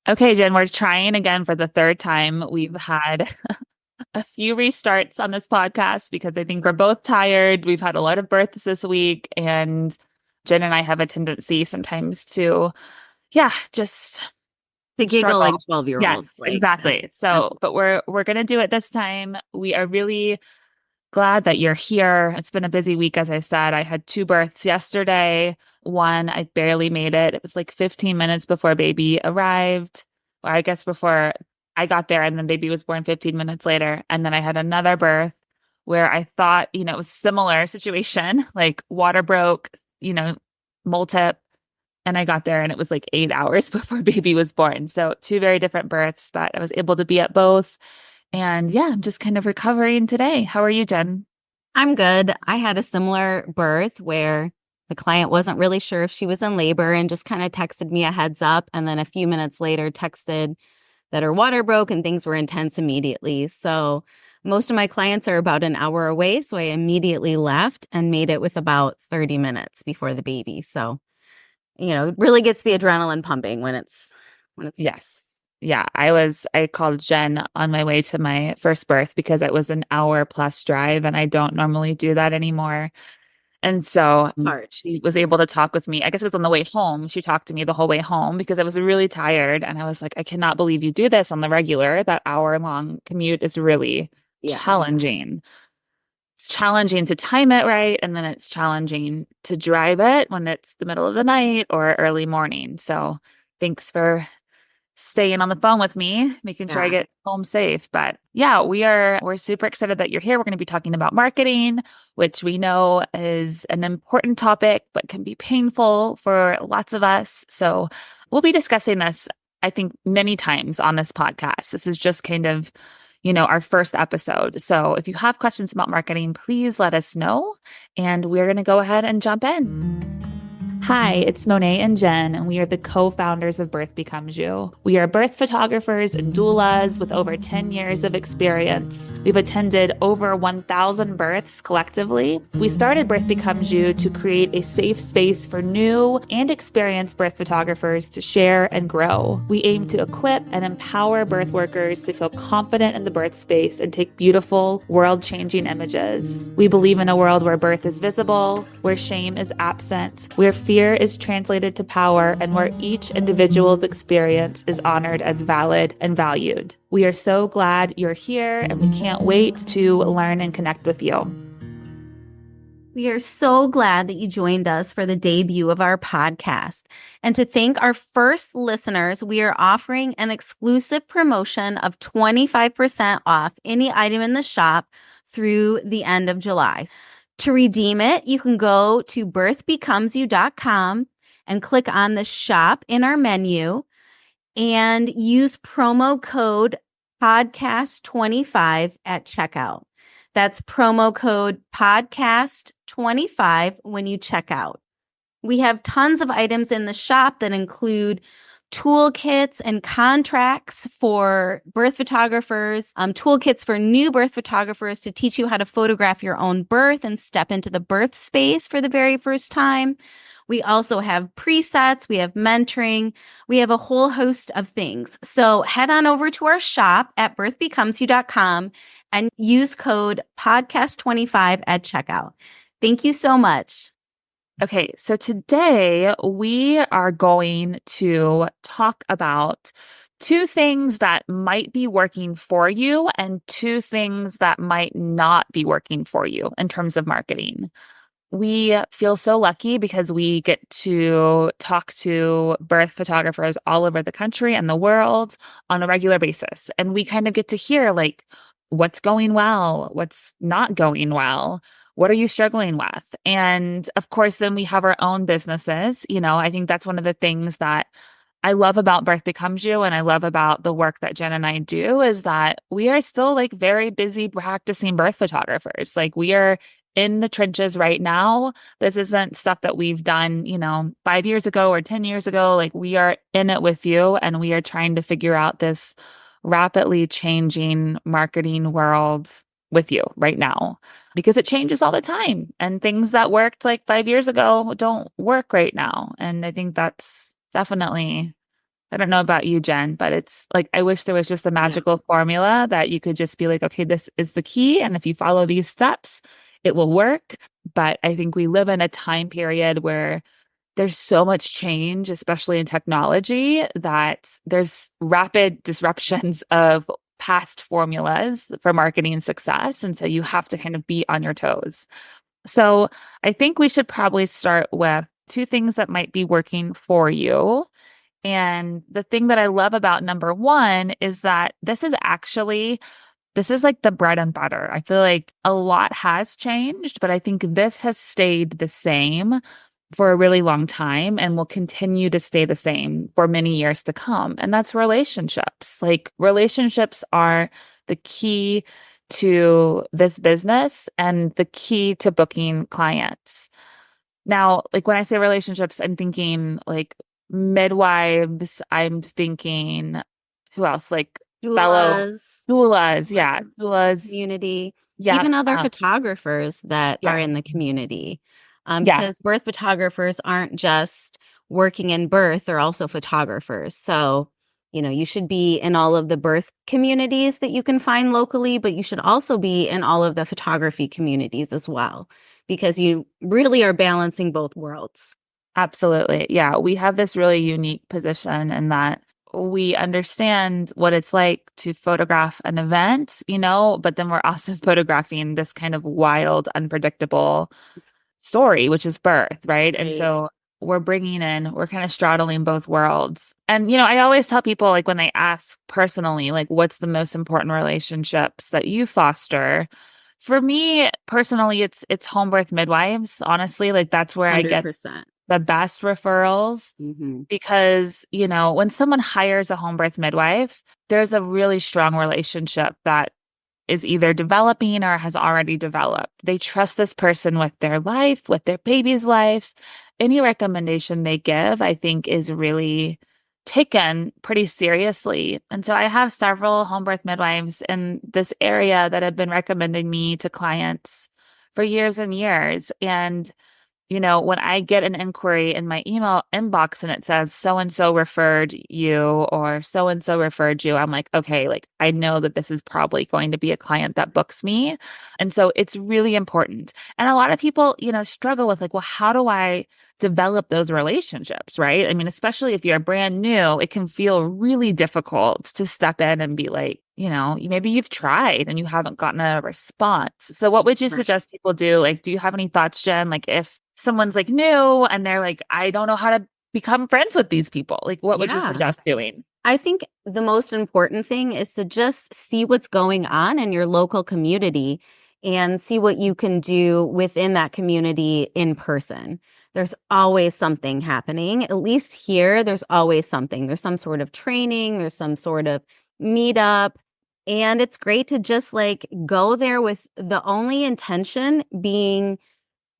Okay, Jen, we're trying again for the third time. We've had a few restarts on this podcast because I think we're both tired. We've had a lot of births this week, and Jen and I have a tendency sometimes to, yeah, just To giggle like struggle. 12-year-olds. Yes, Like exactly. that's So, but we're gonna do it this time. We are really glad that you're here. It's been a busy week, as I said. I had two births yesterday. One, I barely made it. It was like 15 minutes before baby arrived, or I guess before I got there, and then baby was born 15 minutes later. And then I had another birth where I thought, it was similar situation, like water broke, multip, and I got there and it was like 8 hours before baby was born. So two very different births, but I was able to be at both. And yeah, I'm just kind of recovering today. How are you, Jen? I'm good. I had a similar birth where the client wasn't really sure if she was in labor and just kind of texted me a heads up. And then a few minutes later, texted that her water broke and things were intense immediately. So most of my clients are about an hour away. So I immediately left and made it with about 30 minutes before the baby. So, it really gets the adrenaline pumping when it's Yes. Yeah, I called Jen on my way to my first birth because it was an hour plus drive and I don't normally do that anymore. And so hard. she was able to talk with me. I guess it was on the way home. She talked to me the whole way home because I was really tired. And I was like, I cannot believe you do this on the regular. That hour long commute is really Yeah. challenging. It's challenging to time it right. And then it's challenging to drive it when it's the middle of the night or early morning. So thanks for staying on the phone with me, making sure I Yeah. get home safe. But yeah, we're super excited that you're here. We're going to be talking about marketing, which we know is an important topic, but can be painful for lots of us. So we'll be discussing this, I think, many times on this podcast. This is just kind of, our first episode. So if you have questions about marketing, please let us know. And we're going to go ahead and jump in. Hi, it's Monet and Jen, and we are the co founders of Birth Becomes You. We are birth photographers and doulas with over 10 years of experience. We've attended over 1,000 births collectively. We started Birth Becomes You to create a safe space for new and experienced birth photographers to share and grow. We aim to equip and empower birth workers to feel confident in the birth space and take beautiful, world changing images. We believe in a world where birth is visible, where shame is absent, where fear is translated to power, and where each individual's experience is honored as valid and valued. We are so glad you're here, and we can't wait to learn and connect with you. We are so glad that you joined us for the debut of our podcast. And to thank our first listeners, we are offering an exclusive promotion of 25% off any item in the shop through the end of July. To redeem it, you can go to birthbecomesyou.com and click on the shop in our menu and use promo code podcast25 at checkout. That's promo code podcast25 when you check out. We have tons of items in the shop that include toolkits and contracts for birth photographers, toolkits for new birth photographers to teach you how to photograph your own birth and step into the birth space for the very first time. We also have presets, we have mentoring, we have a whole host of things. So head on over to our shop at birthbecomesyou.com and use code podcast25 at checkout. Thank you so much. Okay, so today we are going to talk about two things that might be working for you and two things that might not be working for you in terms of marketing. We feel so lucky because we get to talk to birth photographers all over the country and the world on a regular basis. And we kind of get to hear like what's going well, what's not going well, what are you struggling with? And of course, then we have our own businesses. I think that's one of the things that I love about Birth Becomes You and I love about the work that Jen and I do is that we are still like very busy practicing birth photographers. Like we are in the trenches right now. This isn't stuff that we've done, 5 years ago or 10 years ago. Like we are in it with you and we are trying to figure out this rapidly changing marketing world with you right now because it changes all the time and things that worked like 5 years ago don't work right now. And I think that's definitely I don't know about you, Jen, but it's like I wish there was just a Yeah. magical formula that you could just be like, okay, this is the key. And if you follow these steps, it will work. But I think we live in a time period where there's so much change, especially in technology, that there's rapid disruptions of past formulas for marketing success. And so you have to kind of be on your toes. So I think we should probably start with two things that might be working for you. And the thing that I love about number one is that this is like the bread and butter. I feel like a lot has changed, but I think this has stayed the same for a really long time and will continue to stay the same for many years to come. And that's relationships. Like relationships are the key to this business and the key to booking clients. Now, like when I say relationships, I'm thinking like midwives, I'm thinking who else? Like fellow Doulas, doulas, like yeah, in the doulas, community, yeah, even other photographers that are yeah, in the community. yeah, Because birth photographers aren't just working in birth, they're also photographers. So, you should be in all of the birth communities that you can find locally, but you should also be in all of the photography communities as well, because you really are balancing both worlds. absolutely. Yeah, we have this really unique position in that we understand what it's like to photograph an event, but then we're also photographing this kind of wild, unpredictable story, which is birth, right? And Right. so we're kind of straddling both worlds. And, I always tell people, like, when they ask personally, like, what's the most important relationships that you foster? For me personally, it's home birth midwives. Honestly, like, that's where I get 100%. the best referrals Hmm. because, when someone hires a home birth midwife, there's a really strong relationship that is either developing or has already developed. They trust this person with their life, with their baby's life. Any recommendation they give, I think, is really taken pretty seriously. And so I have several home birth midwives in this area that have been recommending me to clients for years and years. And when I get an inquiry in my email inbox and it says so and so referred you or so and so referred you, I'm like, okay, like I know that this is probably going to be a client that books me. And so it's really important. And a lot of people, struggle with like, well, how do I develop those relationships, right? I mean, especially if you're brand new, it can feel really difficult to step in and be like, maybe you've tried and you haven't gotten a response. So what would you Right. suggest people do? Like, do you have any thoughts, Jen? Like if someone's like new and they're like, I don't know how to become friends with these people. Like, what would you Yeah. suggest doing? I think the most important thing is to just see what's going on in your local community and see what you can do within that community in person. There's always something happening. At least here, there's always something. There's some sort of training, there's some sort of meetup. And it's great to just like go there with the only intention being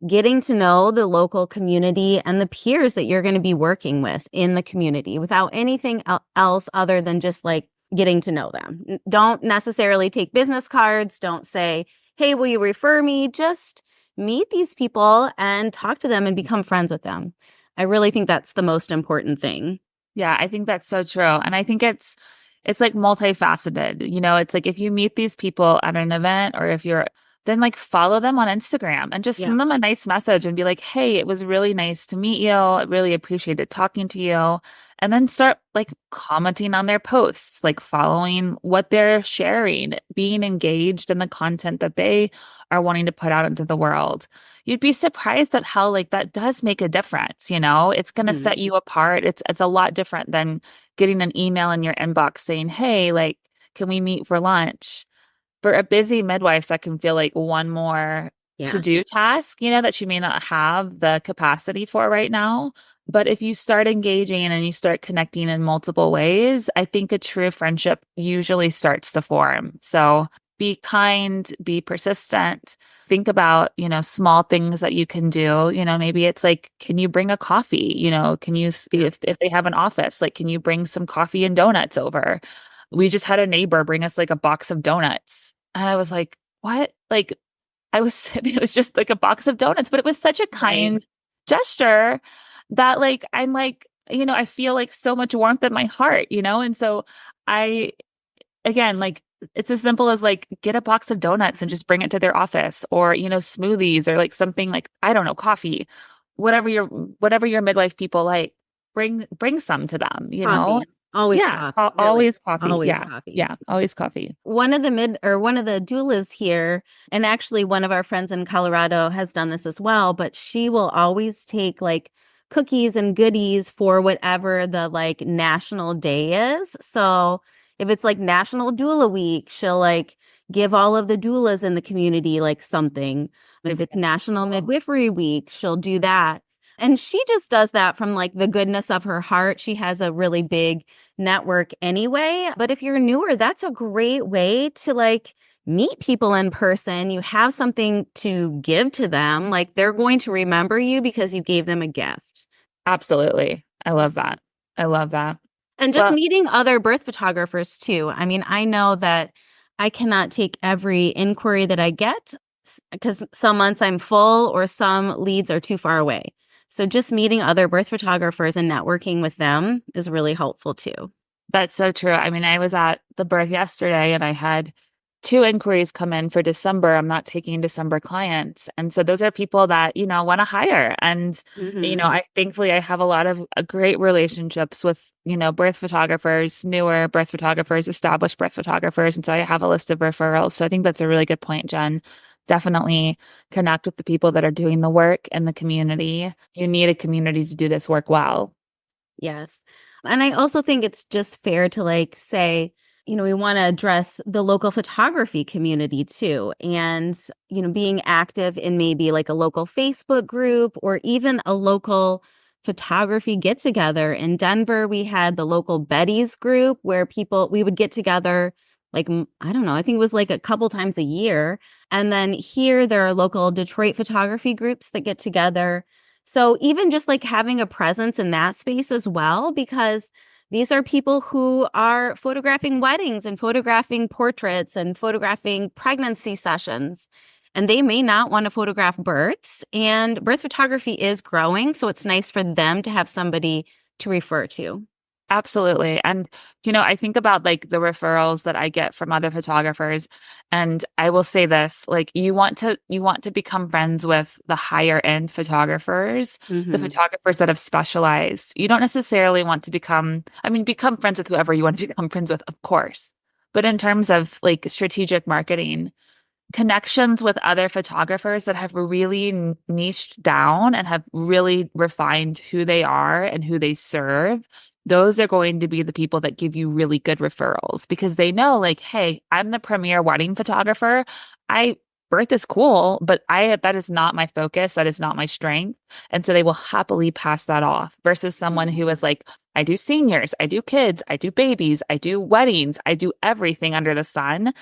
getting to know the local community and the peers that you're going to be working with in the community without anything else other than just like getting to know them. Don't necessarily take business cards. Don't say, hey, will you refer me? Just meet these people and talk to them and become friends with them. I really think that's the most important thing. Yeah, I think that's so true. And I think it's like multifaceted. It's like if you meet these people at an event or if you're then like follow them on Instagram and just Yeah. send them a nice message and be like, "Hey, it was really nice to meet you. I really appreciated talking to you." And then start like commenting on their posts, like following what they're sharing, being engaged in the content that they are wanting to put out into the world. You'd be surprised at how like that does make a difference, It's going to Mhm. set you apart. It's a lot different than getting an email in your inbox saying, "Hey, like can we meet for lunch?" For a busy midwife, that can feel like one more Yeah. to-do task, that she may not have the capacity for right now. But if you start engaging and you start connecting in multiple ways, I think a true friendship usually starts to form. So be kind, be persistent. Think about, small things that you can do. Maybe it's like, can you bring a coffee? Can you, if they have an office, like, can you bring some coffee and donuts over? We just had a neighbor bring us like a box of donuts. And I was like, what? Like, it was just like a box of donuts, but it was such a Right. kind gesture that like, I'm like, I feel like so much warmth in my heart, and so I again, like it's as simple as like get a box of donuts and just bring it to their office, or smoothies, or like something, like I don't know, coffee, whatever your midwife people like, bring some to them, Coffee. Always yeah, coffee, really. always coffee, Always yeah, coffee. yeah, always coffee. One of the doulas here, and actually one of our friends in Colorado has done this as well, but she will always take like cookies and goodies for whatever the like national day is. So if it's like National Doula Week, she'll like give all of the doulas in the community like something. If it's National Midwifery Week, she'll do that. And she just does that from like the goodness of her heart. She has a really big network anyway. But if you're newer, that's a great way to like meet people in person. You have something to give to them. Like they're going to remember you because you gave them a gift. Absolutely. I love that. I love that. And just Well, meeting other birth photographers too. I mean, I know that I cannot take every inquiry that I get because some months I'm full or some leads are too far away. So just meeting other birth photographers and networking with them is really helpful too. that's so true. I mean, I was at the birth yesterday and I had two inquiries come in for December. I'm not taking December clients. And so those are people that, want to hire. And, Hmm. I thankfully I have a lot of great relationships with, birth photographers, newer birth photographers, established birth photographers. And so I have a list of referrals. So I think that's a really good point, Jen. Definitely connect with the people that are doing the work in the community. You need a community to do this work well. Yes. And I also think it's just fair to like say, we want to address the local photography community too. And, being active in maybe like a local Facebook group or even a local photography get together. In Denver, we had the local Betty's group where we would get together like, I don't know, I think it was like a couple times a year. And then here, there are local Detroit photography groups that get together. So even just like having a presence in that space as well, because these are people who are photographing weddings and photographing portraits and photographing pregnancy sessions. And they may not want to photograph births. And birth photography is growing. So it's nice for them to have somebody to refer to. Absolutely. And, I think about like the referrals that I get from other photographers. And I will say this, like you want to become friends with the higher end photographers, the Hmm. photographers that have specialized. You don't necessarily want to become friends with whoever you want to become friends with, of course. But in terms of like strategic marketing, connections with other photographers that have really niched down and have really refined who they are and who they serve, those are going to be the people that give you really good referrals because they know, like, hey, I'm the premier wedding photographer. I Birth is cool, but that is not my focus. That is not my strength. And so they will happily pass that off versus someone who is like, I do seniors, I do kids, I do babies, I do weddings, I do everything under the sun.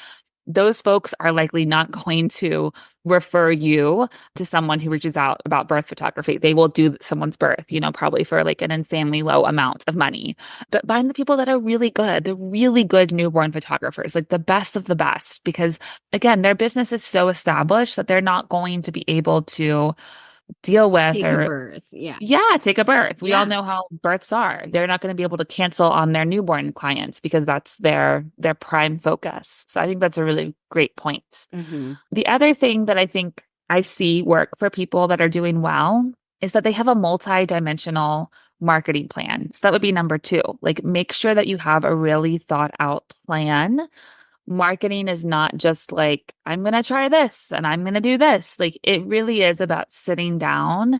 Those folks are likely not going to refer you to someone who reaches out about birth photography. They will do someone's birth, probably for like an insanely low amount of money. But find the people that are the really good newborn photographers, like the best of the best, because again, their business is so established that they're not going to be able to deal with Take a or birth. Yeah. yeah, take a birth. We all Yeah. know how births are. They're not going to be able to cancel on their newborn clients because that's their prime focus. So I think that's a really great point. Hmm. The other thing that I think I see work for people that are doing well is that they have a multi-dimensional marketing plan. So that would be number two. Like make sure that you have a really thought out plan. Marketing is not just like, I'm going to try this and I'm going to do this. Like it really is about sitting down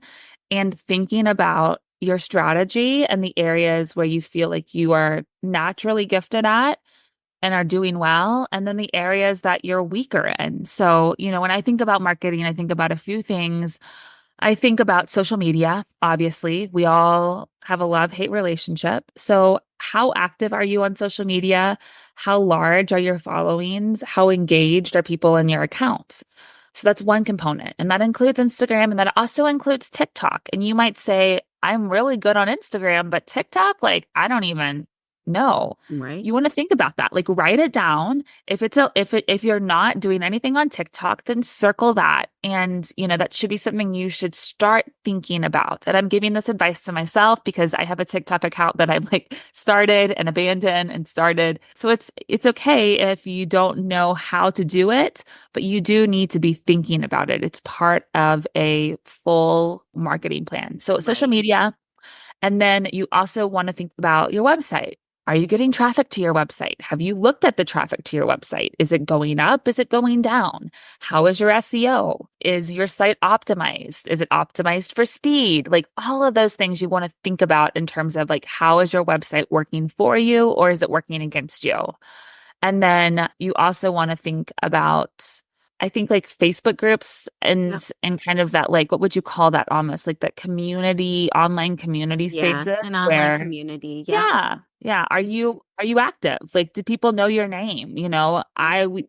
and thinking about your strategy and the areas where you feel like you are naturally gifted at and are doing well, and then the areas that you're weaker in. So, when I think about marketing, I think about a few things. I think about social media. Obviously, we all have a love-hate relationship. So, how active are you on social media? How large are your followings? How engaged are people in your accounts? So that's one component. And that includes Instagram and that also includes TikTok. And you might say, I'm really good on Instagram, but TikTok, like, I don't even No. Right. You want to think about that. Like write it down. If you're not doing anything on TikTok, then circle that. And that should be something you should start thinking about. And I'm giving this advice to myself because I have a TikTok account that I've like started and abandoned and started. So it's okay if you don't know how to do it, but you do need to be thinking about it. It's part of a full marketing plan. So social Right. media, and then you also want to think about your website. Are you getting traffic to your website? Have you looked at the traffic to your website? Is it going up? Is it going down? How is your SEO? Is your site optimized? Is it optimized for speed? Like all of those things you want to think about in terms of like, how is your website working for you or is it working against you? And then you also want to think about, I think like Facebook groups Yep. and kind of that like what would you call that almost like that community, online community Yeah. spaces An online where community. Yep. yeah. Are you active? Like, do people know your name?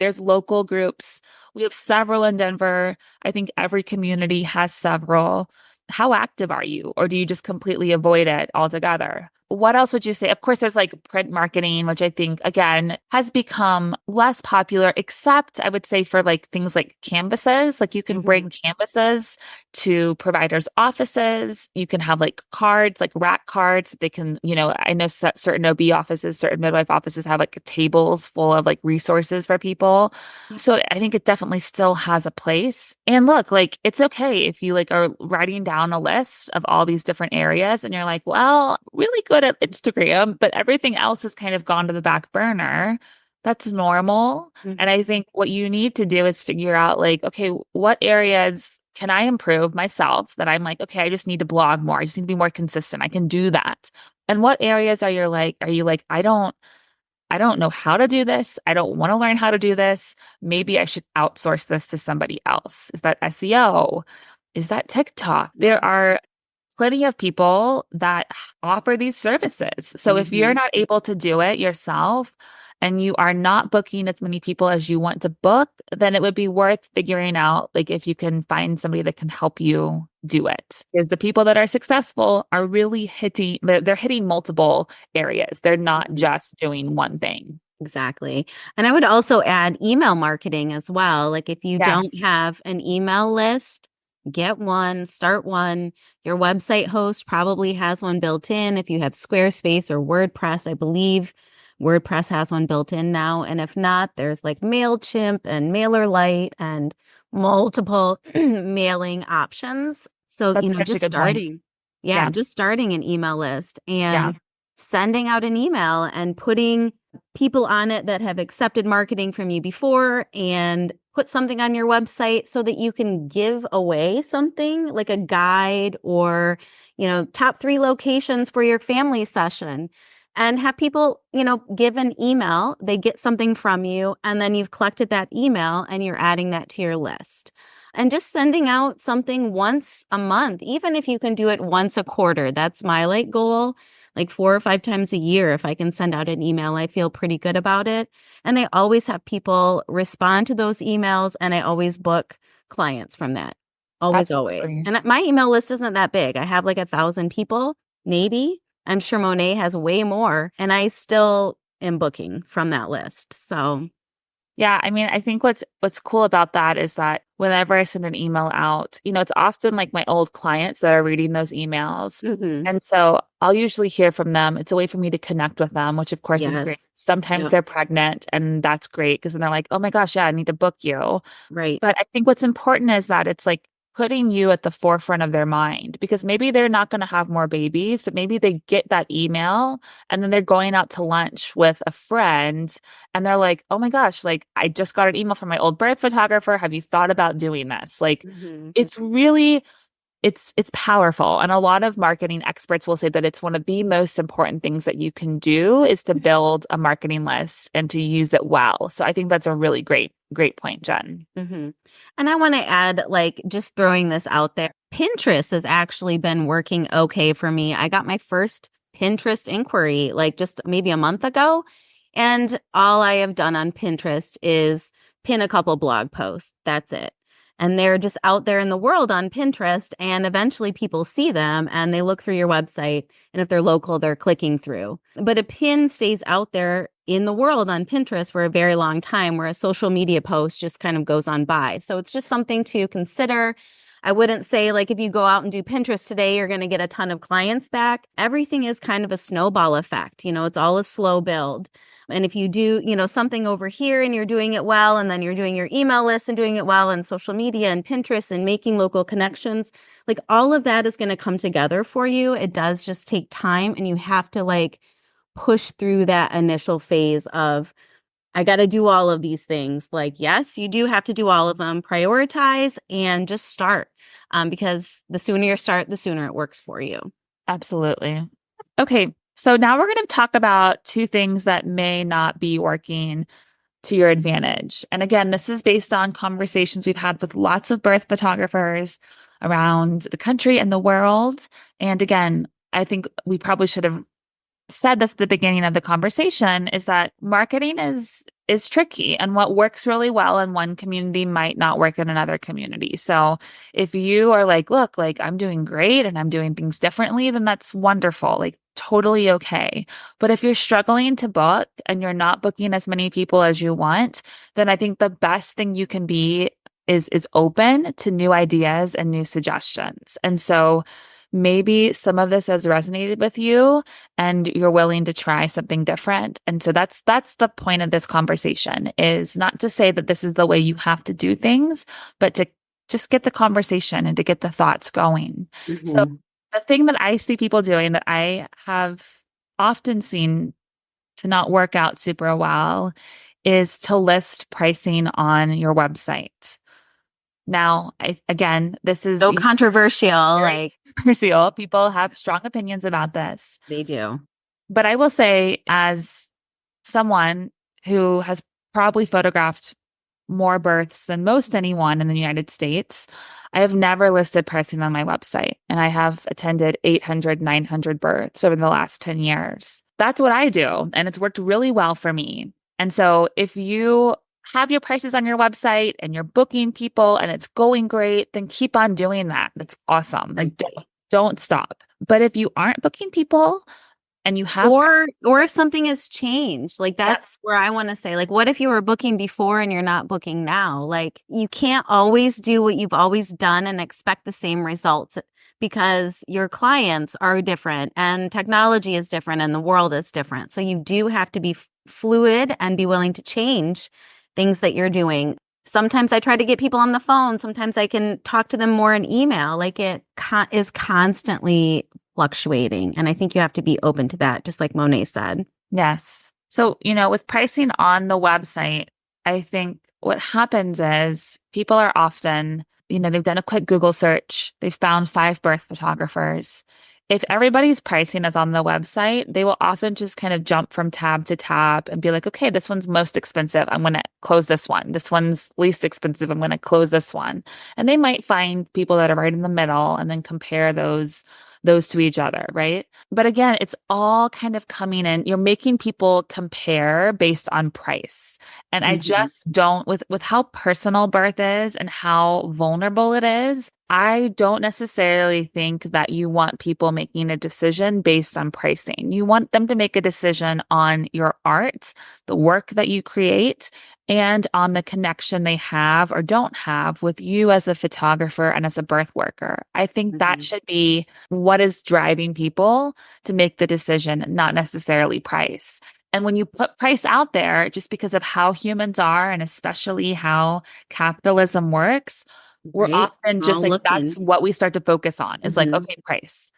There's local groups. We have several in Denver. I think every community has several. How active are you? Or do you just completely avoid it altogether? What else would you say? Of course, there's like print marketing, which I think, again, has become less popular, except I would say for like things like canvases. Like you can bring canvases to providers' offices. You can have like cards, like rack cards. They can, I know certain OB offices, certain midwife offices have like tables full of like resources for people. Yep. So I think it definitely still has a place. And look, like it's okay if you like are writing down a list of all these different areas and you're like, well, really good at Instagram, but everything else has kind of gone to the back burner. That's normal. And I think what you need to do is figure out like, okay, what areas can I improve myself that I'm like, okay, I just need to blog more. I just need to be more consistent. I can do that. And what areas are you like, I don't know how to do this. I don't want to learn how to do this. Maybe I should outsource this to somebody else. Is that SEO? Is that TikTok? There are plenty of people that offer these services. So if you're not able to do it yourself and you are not booking as many people as you want to book, then it would be worth figuring out like if you can find somebody that can help you do it. Because the people that are successful are really they're hitting multiple areas. They're not just doing one thing. Exactly. And I would also add email marketing as well. Like if you don't Yes. have an email list, get one, start one. Your website host probably has one built in. If you have Squarespace or WordPress, I believe WordPress has one built in now. And if not, there's like MailChimp and MailerLite and multiple mailing options. So, That's such a just good point. starting. Yeah, Yeah. just starting an email list Yeah. and sending out an email and putting people on it that have accepted marketing from you before and put something on your website so that you can give away something like a guide or, top 3 locations for your family session and have people, give an email, they get something from you, and then you've collected that email and you're adding that to your list. And just sending out something once a month, even if you can do it once a quarter. That's my like goal, like 4 or 5 times a year. If I can send out an email, I feel pretty good about it. And I always have people respond to those emails and I always book clients from that. Always, always. Absolutely. And my email list isn't that big. I have like 1,000 people, maybe. I'm sure Monet has way more and I still am booking from that list. So, Yeah, I mean, I think what's cool about that is that whenever I send an email out, it's often like my old clients that are reading those emails. And so I'll usually hear from them. It's a way for me to connect with them, which of course is yes. great. Sometimes Yep. they're pregnant and that's great because then they're like, "Oh my gosh, yeah, I need to book you." Right. But I think what's important is that it's like putting you at the forefront of their mind because maybe they're not going to have more babies, but maybe they get that email and then they're going out to lunch with a friend and they're like, "Oh my gosh, like I just got an email from my old birth photographer. Have you thought about doing this?" Like it's really it's powerful. And a lot of marketing experts will say that it's one of the most important things that you can do is to build a marketing list and to use it well. So I think that's a really great point, Jen. And I want to add, like, just throwing this out there, Pinterest has actually been working okay for me. I got my first Pinterest inquiry like just maybe a month ago. And all I have done on Pinterest is pin a couple blog posts. That's it. and they're just out there in the world on Pinterest, and eventually people see them and they look through your website, and if they're local, they're clicking through. But a pin stays out there in the world on Pinterest for a very long time, where a social media post just kind of goes on by. So it's just something to consider. I wouldn't say like if you go out and do Pinterest today, you're going to get a ton of clients back. Everything is kind of a snowball effect. It's all a slow build. And if you do, something over here and you're doing it well, and then you're doing your email list and doing it well, and social media and Pinterest and making local connections, like all of that is going to come together for you. It does just take time, and you have to like push through that initial phase of, I got to do all of these things. Like, yes, you do have to do all of them, prioritize, and just start. Because the sooner you start, the sooner it works for you. Absolutely. Okay. So now we're going to talk about two things that may not be working to your advantage. And again, this is based on conversations we've had with lots of birth photographers around the country and the world. And again, I think we probably should have said this at the beginning of the conversation, is that marketing is tricky, and what works really well in one community might not work in another community. So if you are like, look, like I'm doing great and I'm doing things differently, then that's wonderful, like totally okay. But if you're struggling to book and you're not booking as many people as you want, then I think the best thing you can be is open to new ideas and new suggestions. And so maybe some of this has resonated with you and you're willing to try something different. And so that's the point of this conversation, is not to say that this is the way you have to do things, but to just get the conversation and to get the thoughts going. Mm-hmm. So the thing that I see people doing that I have often seen to not work out super well is to list pricing on your website. Now, this is so controversial. Like, controversial. People have strong opinions about this. They do. But I will say, as someone who has probably photographed more births than most anyone in the United States, I have never listed pricing on my website. And I have attended 800, 900 births over the last 10 years. That's what I do. And it's worked really well for me. And so if you have your prices on your website and you're booking people and it's going great, then keep on doing that. That's awesome. Like don't stop. But if you aren't booking people and you have, or if something has changed, like that's where I want to say, like, what if you were booking before and you're not booking now? Like, you can't always do what you've always done and expect the same results, because your clients are different and technology is different and the world is different. So you do have to be fluid and be willing to change things that you're doing. Sometimes I try to get people on the phone. Sometimes I can talk to them more in email. Like, it is constantly fluctuating. And I think you have to be open to that, just like Monet said. Yes. So, with pricing on the website, I think what happens is people are often, they've done a quick Google search. They've found 5 birth photographers. If everybody's pricing is on the website, they will often just kind of jump from tab to tab and be like, okay, this one's most expensive, I'm going to close this one. This one's least expensive, I'm going to close this one. And they might find people that are right in the middle and then compare those to each other, right? But again, it's all kind of coming in. You're making people compare based on price. And I just don't, with how personal birth is and how vulnerable it is, I don't necessarily think that you want people making a decision based on pricing. You want them to make a decision on your art, the work that you create, and on the connection they have or don't have with you as a photographer and as a birth worker. I think that should be what is driving people to make the decision, not necessarily price. And when you put price out there, just because of how humans are and especially how capitalism works, we're often just like, that's what we start to focus on is like, okay, price.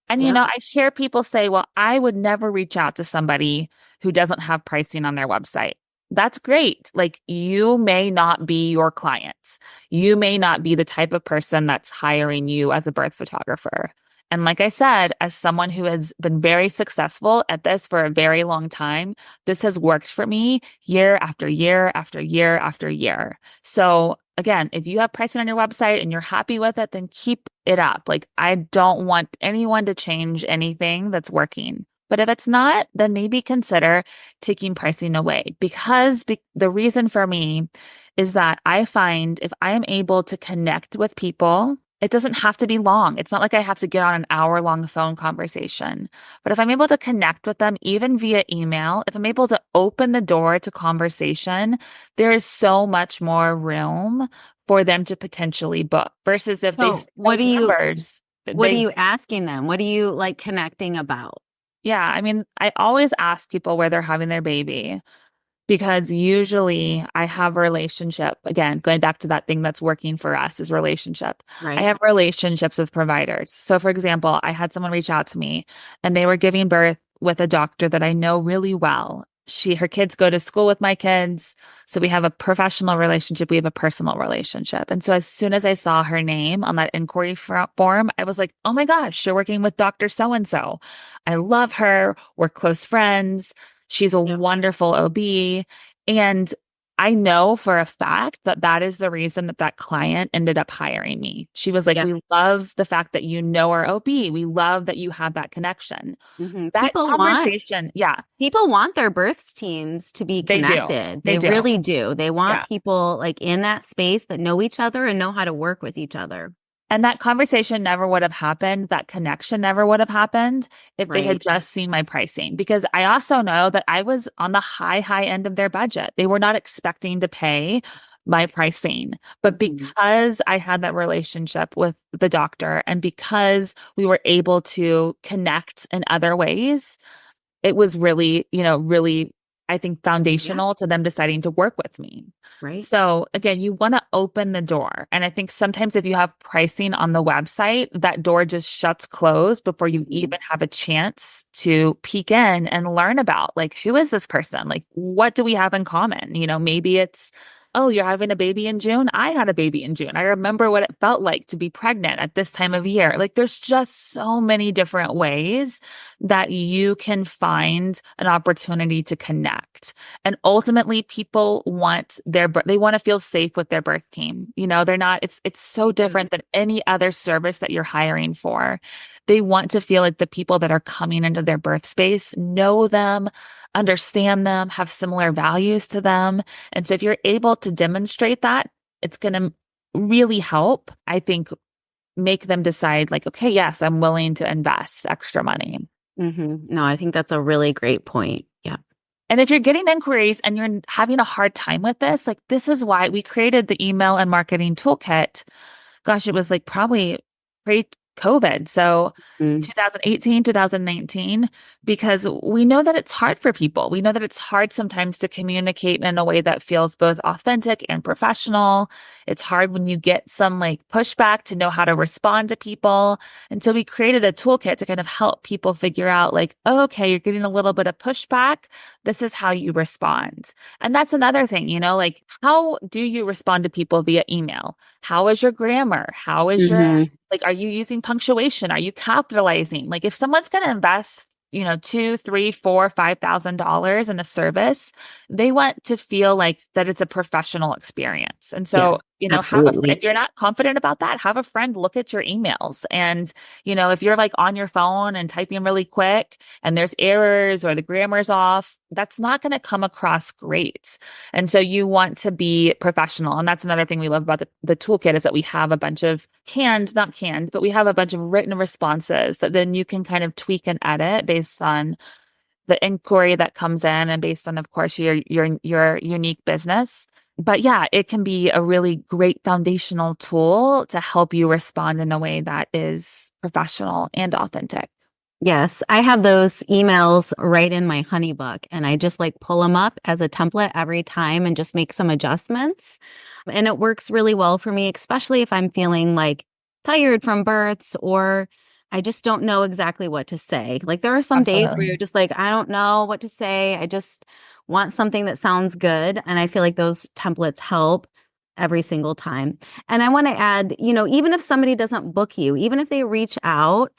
And, I hear people say, well, I would never reach out to somebody who doesn't have pricing on their website. That's great. Like, you may not be your client. You may not be the type of person that's hiring you as a birth photographer. And like I said, as someone who has been very successful at this for a very long time, this has worked for me year after year after year after year. So again, if you have pricing on your website and you're happy with it, then keep it up. Like, I don't want anyone to change anything that's working. But if it's not, then maybe consider taking pricing away, because the reason for me is that I find if I am able to connect with people, it doesn't have to be long. It's not like I have to get on an hour-long phone conversation. But if I'm able to connect with them, even via email, if I'm able to open the door to conversation, there is so much more room for them to potentially book versus if they So see those numbers, what are they, you asking them? What are you like connecting about? yeah, I mean, I always ask people where they're having their baby. Because usually I have a relationship, again, going back to that thing that's working for us is relationship. I Right. have relationships with providers. So, for example, I had someone reach out to me and they were giving birth with a doctor that I know really well. Her kids go to school with my kids. So we have a professional relationship. We have a personal relationship. And so as soon as I saw her name on that inquiry form, I was like, oh my gosh, you're working with Dr. So and so. I love her. We're close friends. She's a Yeah. wonderful OB. And I know for a fact that that is the reason that that client ended up hiring me. She was like, Yeah. we love the fact that you know our OB. We love that you have that connection. Hmm. That conversation, yeah, People want their births teams to be they do. connected. They They do. really do. They want Yeah. people like in that space that know each other and know how to work with each other. And that conversation never would have happened. That connection never would have happened if they had Right. just seen my pricing. Because I also know that I was on the high end of their budget. They were not expecting to pay my pricing. But Mhm. because I had that relationship with the doctor and because we were able to connect in other ways, it was really, really, I think, Yeah. foundational to them deciding to work with me. Right. So again, you want to open the door. And I think sometimes if you have pricing on the website, that door just shuts closed before you Mhm. even have a chance to peek in and learn about like, who is this person? Like, what do we have in common? Maybe it's, oh, you're having a baby in June. I had a baby in June. I remember what it felt like to be pregnant at this time of year. Like, there's just so many different ways that you can find an opportunity to connect. And ultimately, people want they want to feel safe with their birth team. They're not, it's so They do. different than any other service that you're hiring for. They want to feel like the people that are coming into their birth space know them, understand them, have similar values to them. And so if you're able to demonstrate that, it's going to really help, I think, make them decide like, okay, yes, I'm willing to invest extra money. No, I think that's a really great point. Yeah. And if you're getting inquiries and you're having a hard time with this, like this is why we created the email and marketing toolkit. Gosh, it was like probably pre-COVID. So Mm. 2018, 2019, because we know that it's hard for people. We know that it's hard sometimes to communicate in a way that feels both authentic and professional. It's hard when you get some like pushback to know how to respond to people. And so we created a toolkit to kind of help people figure out like, oh, okay, you're getting a little bit of pushback. This is how you respond. And that's another thing, like how do you respond to people via email? How is your grammar? How is your Hmm. like, are you using punctuation? Are you capitalizing? Like, if someone's going to invest, two, three, four, $5,000 in a service, they want to feel like that it's a professional experience. And Yeah, so, absolutely. if you're not confident about that, have a friend look at your emails. And, if you're like on your phone and typing really quick and there's errors or the grammar's off, that's not going to come across great. And so you want to be professional. And that's another thing we love about the toolkit is that we have a bunch of not canned, but we have a bunch of written responses that then you can kind of tweak and edit based on the inquiry that comes in and based on, of course, your unique business. But yeah, it can be a really great foundational tool to help you respond in a way that is professional and authentic. Yes, I have those emails right in my Honeybook and I just like pull them up as a template every time and just make some adjustments. And it works really well for me, especially if I'm feeling like tired from births or I just don't know exactly what to say. Like there are some days where Absolutely. you're just like, I don't know what to say. I just want something that sounds good. And I feel like those templates help every single time. And I want to add, even if somebody doesn't book you, even if they reach out,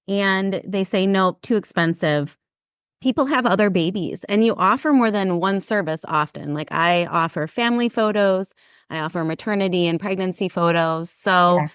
and they say, nope, too expensive. People have other babies and you offer more than one service often. Like I offer family photos, I offer maternity and pregnancy photos. So, Yeah.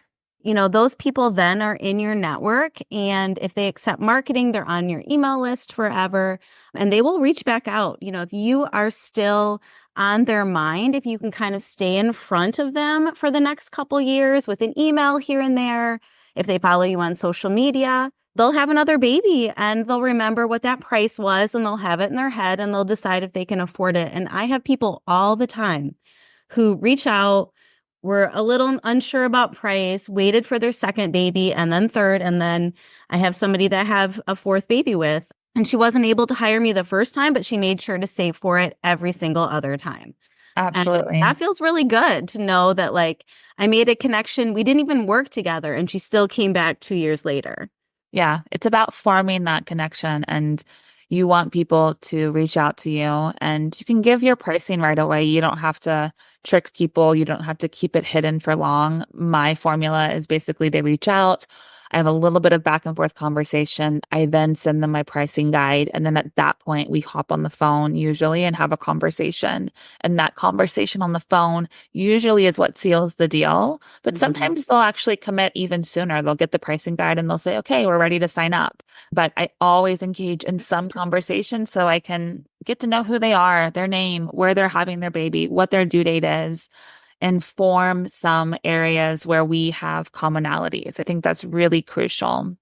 those people then are in your network. And if they accept marketing, they're on your email list forever and they will reach back out. If you are still on their mind, if you can kind of stay in front of them for the next couple years with an email here and there, if they follow you on social media, they'll have another baby and they'll remember what that price was and they'll have it in their head and they'll decide if they can afford it. And I have people all the time who reach out, were a little unsure about price, waited for their second baby and then third. And then I have somebody that I have a fourth baby with, and she wasn't able to hire me the first time, but she made sure to save for it every single other time. Absolutely. And that feels really good to know that like I made a connection. We didn't even work together and she still came back 2 years later. Yeah, it's about forming that connection, and you want people to reach out to you, and you can give your pricing right away. You don't have to trick people. You don't have to keep it hidden for long. My formula is basically they reach out. I have a little bit of back and forth conversation. I then send them my pricing guide. And then at that point, we hop on the phone usually and have a conversation. And that conversation on the phone usually is what seals the deal. But sometimes they'll actually commit even sooner. They'll get the pricing guide and they'll say, okay, we're ready to sign up. But I always engage in some conversation so I can get to know who they are, their name, where they're having their baby, what their due date is, and form some areas where we have commonalities. I think that's really crucial.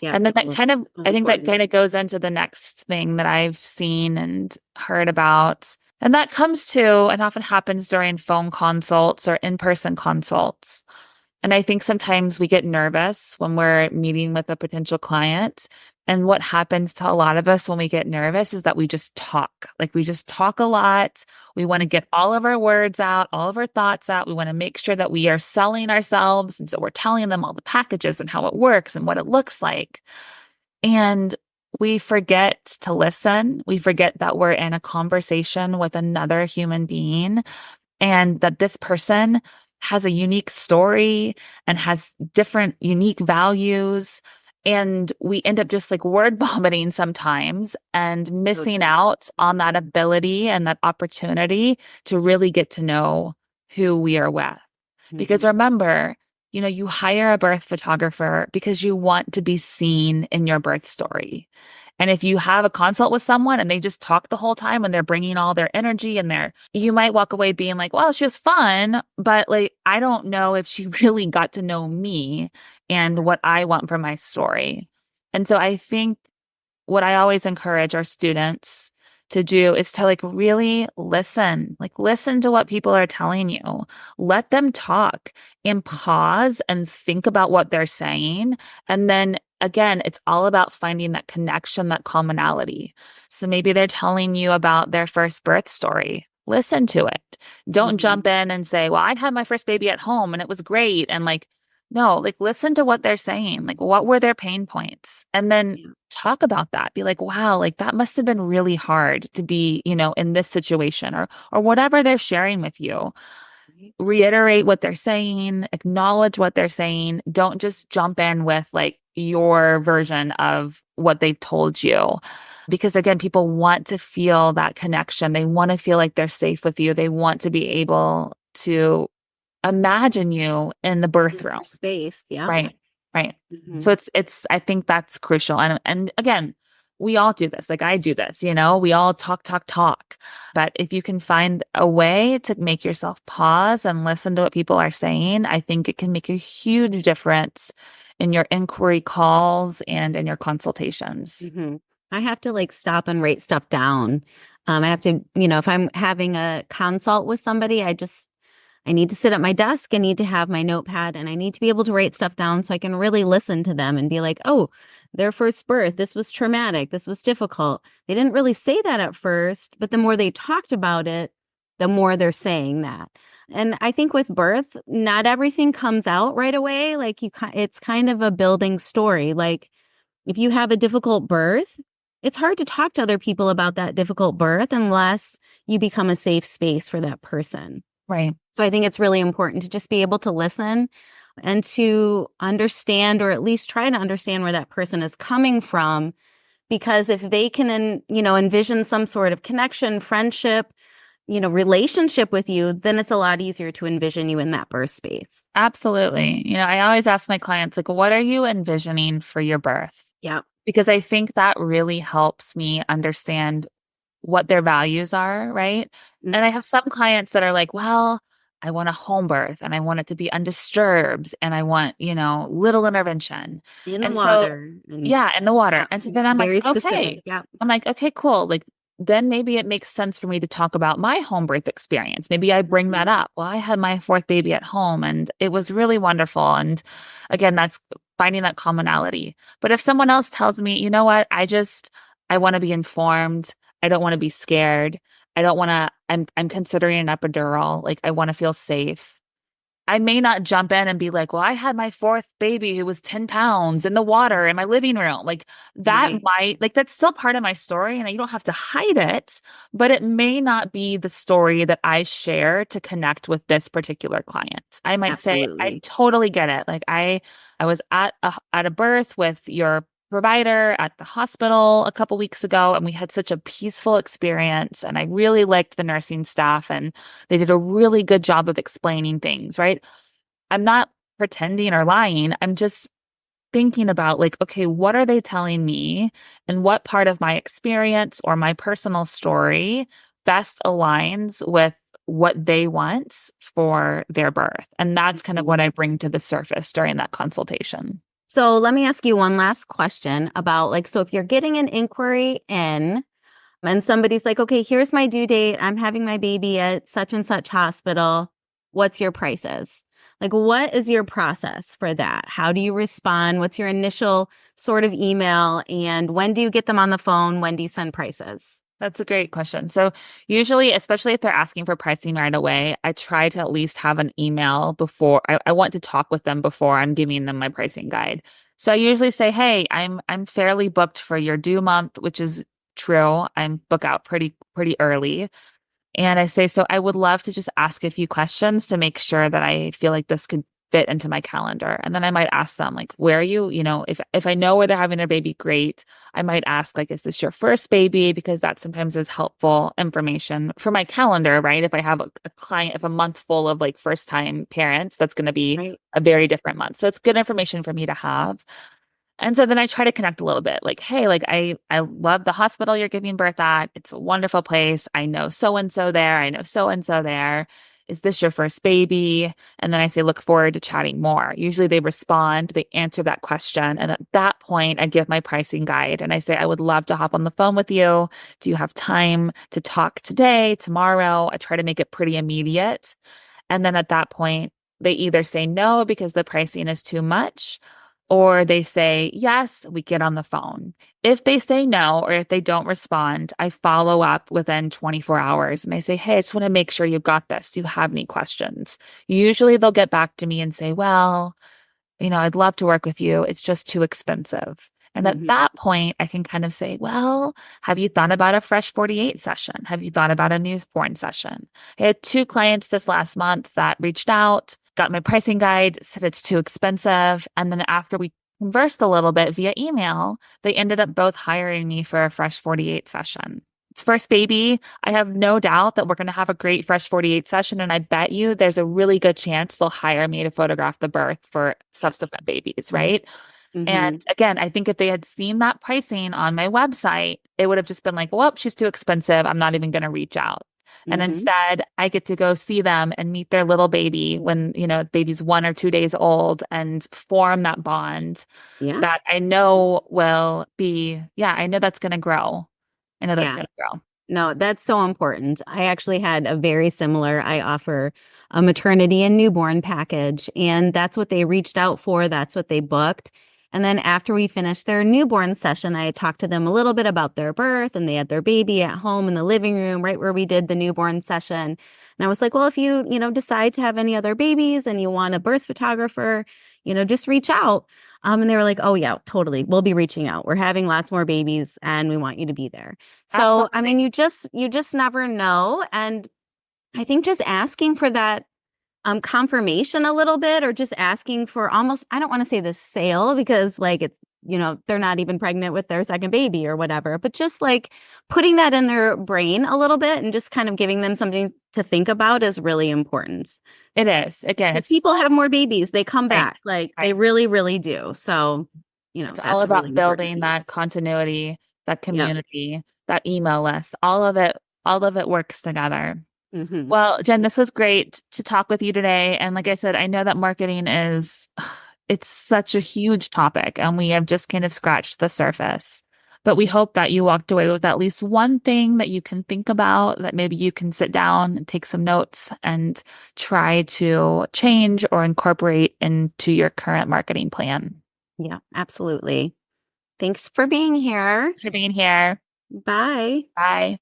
Yeah. And then I think that kind of goes into the next thing that I've seen and heard about. And that comes to, and often happens during phone consults or in-person consults. And I think sometimes we get nervous when we're meeting with a potential client. And what happens to a lot of us when we get nervous is that we just talk. Like we just talk a lot. We want to get all of our words out, all of our thoughts out. We want to make sure that we are selling ourselves. And so we're telling them all the packages and how it works and what it looks like. And we forget to listen. We forget that we're in a conversation with another human being and that this person has a unique story and has different unique values. And we end up just like word vomiting sometimes and missing out on that ability and that opportunity to really get to know who we are with. Because remember, you hire a birth photographer because you want to be seen in your birth story. And if you have a consult with someone and they just talk the whole time and they're bringing all their energy and you might walk away being like, well, she was fun, but like, I don't know if she really got to know me and what I want from my story. And so I think what I always encourage our students to do is to like really listen to what people are telling you. Let them talk and pause and think about what they're saying. And then again, it's all about finding that connection, that commonality. So maybe they're telling you about their first birth story. Listen to it. Don't jump in and say, well, I had my first baby at home and it was great. And like, no, like listen to what they're saying. Like, what were their pain points? And then talk about that. Be like, wow, like that must have been really hard to be, in this situation or whatever they're sharing with you. Reiterate what they're saying, acknowledge what they're saying. Don't just jump in with like your version of what they've told you. Because again, people want to feel that connection. They want to feel like they're safe with you. They want to be able to imagine you in the birth room space. Yeah. Right. So I think that's crucial. And again, we all do this. Like I do this, we all talk. But if you can find a way to make yourself pause and listen to what people are saying, I think it can make a huge difference in your inquiry calls and in your consultations. I have to like stop and write stuff down. I have to, if I'm having a consult with somebody, I need to sit at my desk. I need to have my notepad and I need to be able to write stuff down so I can really listen to them and be like, oh, their first birth, this was traumatic. This was difficult. They didn't really say that at first, but the more they talked about it, the more they're saying that. And I think with birth, not everything comes out right away. Like it's kind of a building story. Like if you have a difficult birth, it's hard to talk to other people about that difficult birth unless you become a safe space for that person. Right. So I think it's really important to just be able to listen and to understand, or at least try to understand where that person is coming from. Because if they can, envision some sort of connection, friendship, relationship with you, then it's a lot easier to envision you in that birth space. Absolutely. I always ask my clients, like, what are you envisioning for your birth? Yeah. Because I think that really helps me understand what their values are, right? And I have some clients that are like, well, I want a home birth and I want it to be undisturbed and I want, little intervention. In the And so, water. And yeah, in the water. yeah, And so then it's I'm like, very specific. okay. Yeah. I'm like, okay, cool. Like, then maybe it makes sense for me to talk about my home birth experience. Maybe I bring that up. Well, I had my fourth baby at home and it was really wonderful. And again, that's finding that commonality. But if someone else tells me, you know what, I want to be informed. I don't want to be scared. I don't want to, I'm considering an epidural. Like, I want to feel safe. I may not jump in and be like, well, I had my fourth baby who was 10 pounds in the water in my living room. Like that Right. might, like, that's still part of my story and you don't have to hide it, but it may not be the story that I share to connect with this particular client. I might say, I Absolutely. totally get it. Like I was at a birth with your provider at the hospital a couple weeks ago, and we had such a peaceful experience. And I really liked the nursing staff, and they did a really good job of explaining things, right? I'm not pretending or lying. I'm just thinking about, like, okay, what are they telling me? And what part of my experience or my personal story best aligns with what they want for their birth? And that's kind of what I bring to the surface during that consultation. So let me ask you one last question about so if you're getting an inquiry in and somebody's like, okay, here's my due date. I'm having my baby at such and such hospital. What's your prices? Like, what is your process for that? How do you respond? What's your initial sort of email? And when do you get them on the phone? When do you send prices? That's a great question. So usually, especially if they're asking for pricing right away, I try to at least have an email before I want to talk with them before I'm giving them my pricing guide. So I usually say, hey, I'm fairly booked for your due month, which is true. I'm book out pretty early. And I say, so I would love to just ask a few questions to make sure that I feel like this could fit into my calendar. And then I might ask them, like, where are you? If I know where they're having their baby, great. I might ask, like, is this your first baby? Because that sometimes is helpful information for my calendar, right? If I have a client, if a month full of like first time parents, that's going to be Right. a very different month. So it's good information for me to have. And so then I try to connect a little bit, like, hey, like I love the hospital you're giving birth at. It's a wonderful place. I know so and so there. I know so and so there. Is this your first baby? And then I say, look forward to chatting more. Usually they respond, they answer that question. And at that point, I give my pricing guide and I say, I would love to hop on the phone with you. Do you have time to talk today, tomorrow? I try to make it pretty immediate. And then at that point, they either say no because the pricing is too much, or they say, yes, we get on the phone. If they say no, or if they don't respond, I follow up within 24 hours and I say, hey, I just want to make sure you've got this. Do you have any questions? Usually they'll get back to me and say, well, I'd love to work with you. It's just too expensive. And at Mhm. that point, I can kind of say, well, have you thought about a fresh 48 session? Have you thought about a newborn session? I had two clients this last month that reached out, got my pricing guide, said it's too expensive. And then after we conversed a little bit via email, they ended up both hiring me for a fresh 48 session. It's first baby. I have no doubt that we're going to have a great fresh 48 session. And I bet you there's a really good chance they'll hire me to photograph the birth for subsequent babies, right? And Mhm. again, I think if they had seen that pricing on my website, it would have just been like, well, she's too expensive. I'm not even going to reach out. And Mhm. instead, I get to go see them and meet their little baby when, baby's 1 or 2 days old and form that bond Yeah. that I know will be, yeah, I know that's going to grow. I know that's Yeah. going to grow. No, that's so important. I actually had a very similar, I offer a maternity and newborn package, and that's what they reached out for. That's what they booked. And then after we finished their newborn session, I talked to them a little bit about their birth, and they had their baby at home in the living room, right where we did the newborn session. And I was like, well, if you, decide to have any other babies and you want a birth photographer, just reach out. And they were like, oh yeah, totally. We'll be reaching out. We're having lots more babies and we want you to be there. So, I Absolutely. mean, you just never know. And I think just asking for that confirmation a little bit or just asking for almost, I don't want to say the sale because like they're not even pregnant with their second baby or whatever. But just like putting that in their brain a little bit and just kind of giving them something to think about is really important. It is. Again, If people have more babies, they come Right, back. Like right. they really, really do. So, It's that's all about really building important. that continuity, that Yep. community, that email list. All of it works together. Mhm. Well, Jen, this was great to talk with you today. And like I said, I know that marketing it's such a huge topic and we have just kind of scratched the surface. But we hope that you walked away with at least one thing that you can think about, that maybe you can sit down and take some notes and try to change or incorporate into your current marketing plan. Yeah, absolutely. Thanks for being here. Thanks for being here. Bye. Bye.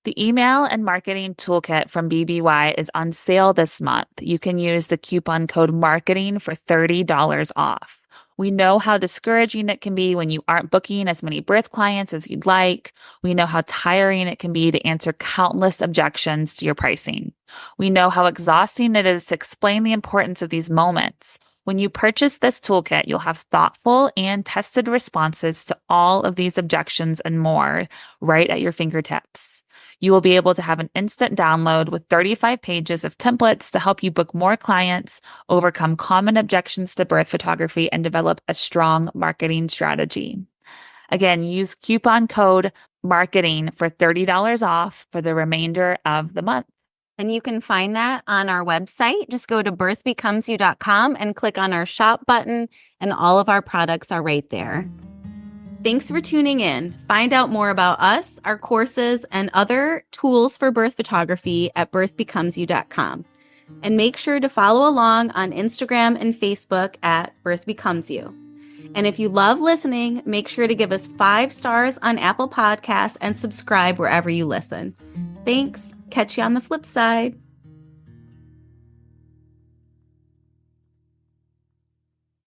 The email and marketing toolkit from BBY is on sale this month. You can use the coupon code MARKETING for $30 off. We know how discouraging it can be when you aren't booking as many birth clients as you'd like. We know how tiring it can be to answer countless objections to your pricing. We know how exhausting it is to explain the importance of these moments. When you purchase this toolkit, you'll have thoughtful and tested responses to all of these objections and more right at your fingertips. You will be able to have an instant download with 35 pages of templates to help you book more clients, overcome common objections to birth photography, and develop a strong marketing strategy. Again, use coupon code MARKETING for $30 off for the remainder of the month. And you can find that on our website. Just go to birthbecomesyou.com and click on our shop button, and all of our products are right there. Thanks for tuning in. Find out more about us, our courses, and other tools for birth photography at birthbecomesyou.com. And make sure to follow along on Instagram and Facebook at Birth Becomes You. And if you love listening, make sure to give us 5 stars on Apple Podcasts and subscribe wherever you listen. Thanks. Catch you on the flip side.